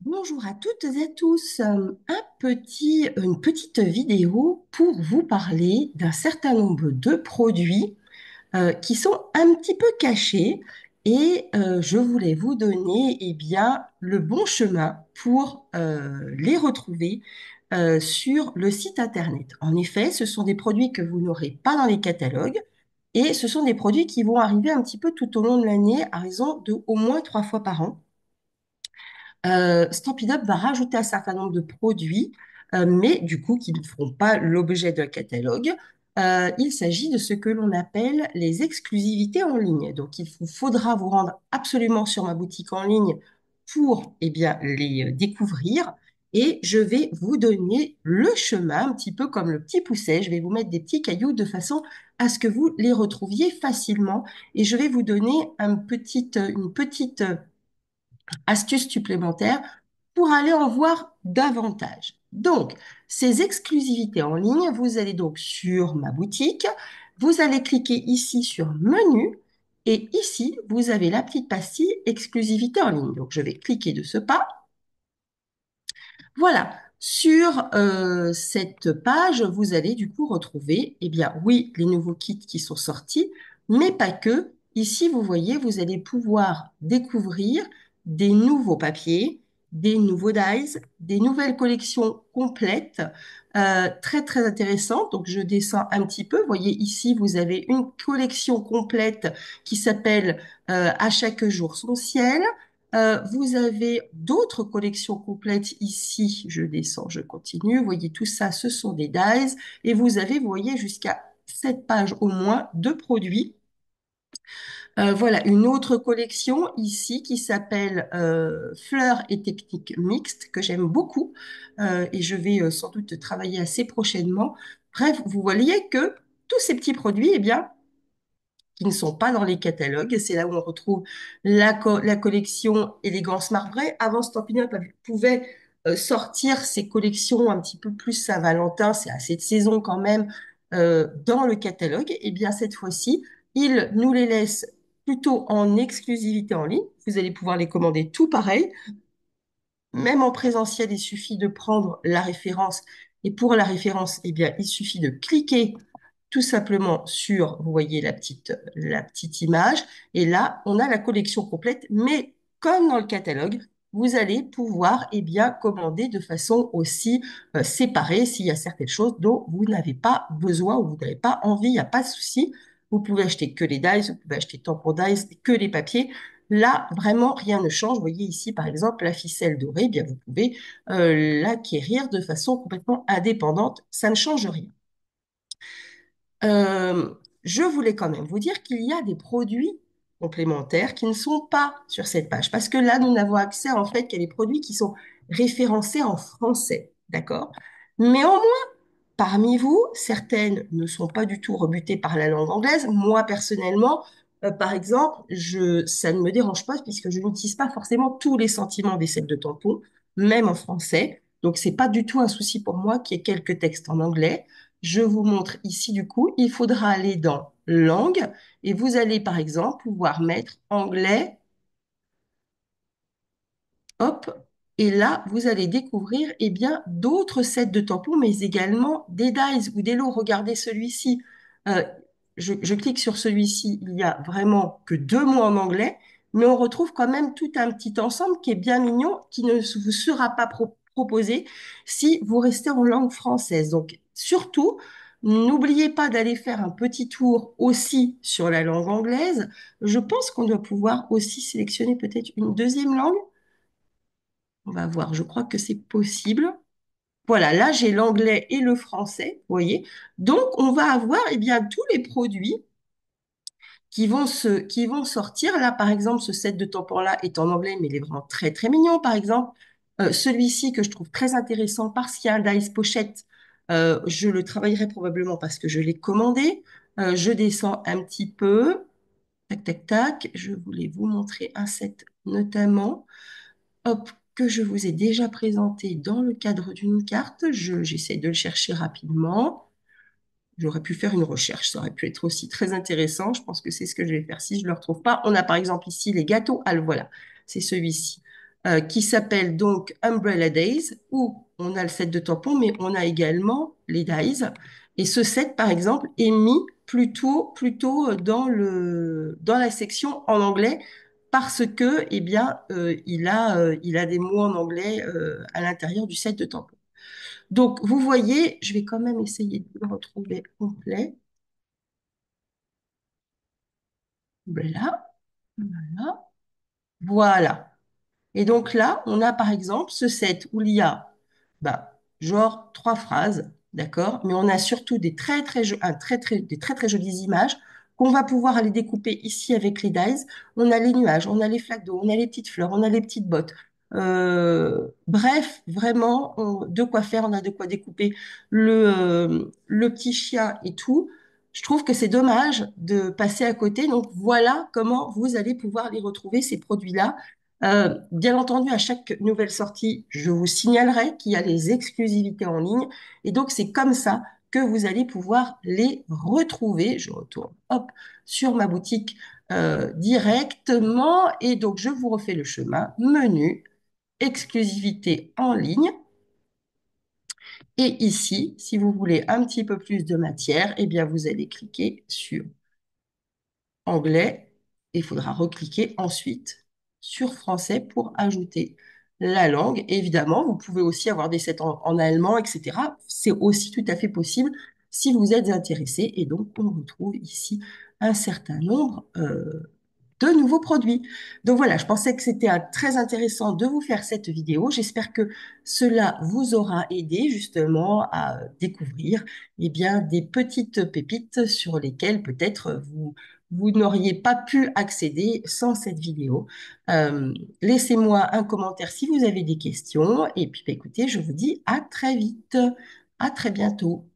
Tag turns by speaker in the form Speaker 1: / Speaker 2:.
Speaker 1: Bonjour à toutes et à tous. Une petite vidéo pour vous parler d'un certain nombre de produits qui sont un petit peu cachés et je voulais vous donner le bon chemin pour les retrouver sur le site internet. En effet, ce sont des produits que vous n'aurez pas dans les catalogues et ce sont des produits qui vont arriver un petit peu tout au long de l'année à raison de au moins 3 fois par an. Stampin' Up va rajouter un certain nombre de produits, mais du coup qui ne feront pas l'objet d'un catalogue. Il s'agit de ce que l'on appelle les exclusivités en ligne. Donc, il vous faudra vous rendre absolument sur ma boutique en ligne pour les découvrir. Et je vais vous donner le chemin, un petit peu comme le petit pousset. Je vais vous mettre des petits cailloux de façon à ce que vous les retrouviez facilement. Et je vais vous donner une petite astuces supplémentaires pour aller en voir davantage. Donc, ces exclusivités en ligne, vous allez donc sur ma boutique, vous allez cliquer ici sur Menu et ici, vous avez la petite pastille exclusivité en ligne. Donc, je vais cliquer de ce pas. Voilà, sur cette page, vous allez du coup retrouver, oui, les nouveaux kits qui sont sortis, mais pas que. Ici, vous voyez, vous allez pouvoir découvrir des nouveaux papiers, des nouveaux dies, des nouvelles collections complètes, très très intéressantes. Donc, je descends un petit peu. Vous voyez, ici, vous avez une collection complète qui s'appelle À chaque jour son ciel. Vous avez d'autres collections complètes ici. Je descends, je continue. Vous voyez, tout ça, ce sont des dies. Et vous avez, vous voyez, jusqu'à 7 pages au moins de produits. Voilà, une autre collection ici qui s'appelle Fleurs et techniques mixtes, que j'aime beaucoup. Et je vais sans doute travailler assez prochainement. Bref, vous voyez que tous ces petits produits, qui ne sont pas dans les catalogues. Et c'est là où on retrouve la collection Élégance Marbrée. Avant, Stampin' Up pouvait sortir ses collections un petit peu plus Saint-Valentin, c'est assez de saison quand même, dans le catalogue. Et bien cette fois-ci, il nous les laisse plutôt en exclusivité en ligne. Vous allez pouvoir les commander tout pareil. Même en présentiel, il suffit de prendre la référence. Et pour la référence, il suffit de cliquer tout simplement sur, vous voyez la petite image. Et là, on a la collection complète. Mais comme dans le catalogue, vous allez pouvoir commander de façon aussi séparée s'il y a certaines choses dont vous n'avez pas besoin ou vous n'avez pas envie, il n'y a pas de souci. Vous pouvez acheter que les dies, vous pouvez acheter tampon dies, que les papiers. Là, vraiment, rien ne change. Vous voyez ici, par exemple, la ficelle dorée, vous pouvez l'acquérir de façon complètement indépendante. Ça ne change rien. Euh, je voulais quand même vous dire qu'il y a des produits complémentaires qui ne sont pas sur cette page, parce que là, nous n'avons accès en fait qu'à des produits qui sont référencés en français, d'accord? Mais en parmi vous, certaines ne sont pas du tout rebutées par la langue anglaise. Moi, personnellement, par exemple, ça ne me dérange pas puisque je n'utilise pas forcément tous les sentiments des sets de tampons, même en français. Donc, c'est pas du tout un souci pour moi qu'il y ait quelques textes en anglais. Je vous montre ici, du coup, il faudra aller dans langue et vous allez, par exemple, pouvoir mettre anglais. Hop, et là, vous allez découvrir d'autres sets de tampons, mais également des dies ou des lots. Regardez celui-ci. Euh, je clique sur celui-ci. Il y a vraiment que 2 mots en anglais, mais on retrouve quand même tout un petit ensemble qui est bien mignon, qui ne vous sera pas proposé si vous restez en langue française. Donc, surtout, n'oubliez pas d'aller faire un petit tour aussi sur la langue anglaise. Je pense qu'on doit pouvoir aussi sélectionner peut-être une deuxième langue. On va voir, je crois que c'est possible. Voilà, là j'ai l'anglais et le français, vous voyez. Donc on va avoir tous les produits qui vont sortir. Là, par exemple, ce set de tampons-là est en anglais, mais il est vraiment très très mignon. Par exemple, celui-ci que je trouve très intéressant parce qu'il y a un dice pochette, je le travaillerai probablement parce que je l'ai commandé. Je descends un petit peu. Tac, tac, tac. Je voulais vous montrer un set notamment. Hop, que je vous ai déjà présenté dans le cadre d'une carte. J'essaie de le chercher rapidement. J'aurais pu faire une recherche, ça aurait pu être aussi très intéressant. Je pense que c'est ce que je vais faire si je ne le retrouve pas. On a par exemple ici les gâteaux. Ah, le voilà, c'est celui-ci. qui s'appelle donc Umbrella Days, où on a le set de tampons, mais on a également les dies. Et ce set, par exemple, est mis plutôt dans la section en anglais parce que, eh bien, il a des mots en anglais à l'intérieur du set de tampons. Donc, vous voyez, je vais quand même essayer de le retrouver complet. Voilà, voilà, voilà. Et donc là, on a par exemple ce set où il y a genre trois phrases, d'accord? Mais on a surtout des très très jolies images qu'on va pouvoir aller découper ici avec les dies. On a les nuages, on a les flaques d'eau, on a les petites fleurs, on a les petites bottes. Bref, vraiment, de quoi faire, on a de quoi découper le petit chien et tout. Je trouve que c'est dommage de passer à côté. Donc voilà comment vous allez pouvoir les retrouver, ces produits-là. Bien entendu, à chaque nouvelle sortie, je vous signalerai qu'il y a les exclusivités en ligne. Et donc, c'est comme ça que vous allez pouvoir les retrouver. Je retourne, hop, sur ma boutique directement. Et donc, je vous refais le chemin. Menu, exclusivité en ligne. Et ici, si vous voulez un petit peu plus de matière, eh bien, vous allez cliquer sur anglais. Il faudra recliquer ensuite sur français pour ajouter la langue. Et évidemment, vous pouvez aussi avoir des sets en allemand, etc. C'est aussi tout à fait possible si vous êtes intéressé. Et donc, on retrouve ici un certain nombre de nouveaux produits. Donc voilà, je pensais que c'était très intéressant de vous faire cette vidéo. J'espère que cela vous aura aidé justement à découvrir eh bien, des petites pépites sur lesquelles peut-être vous n'auriez pas pu accéder sans cette vidéo. Laissez-moi un commentaire si vous avez des questions. Et puis, écoutez, je vous dis à très vite. À très bientôt.